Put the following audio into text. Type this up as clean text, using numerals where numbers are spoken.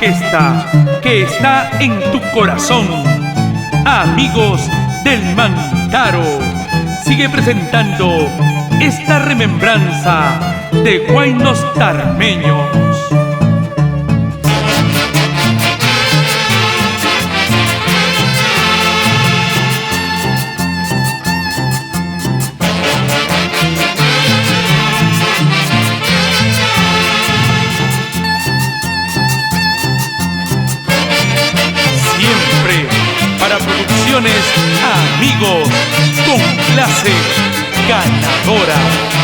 orquesta que está en tu corazón. Amigos del Mantaro, sigue presentando esta remembranza de guaynos tarmeños. Para producciones Amigos, con clase ganadora.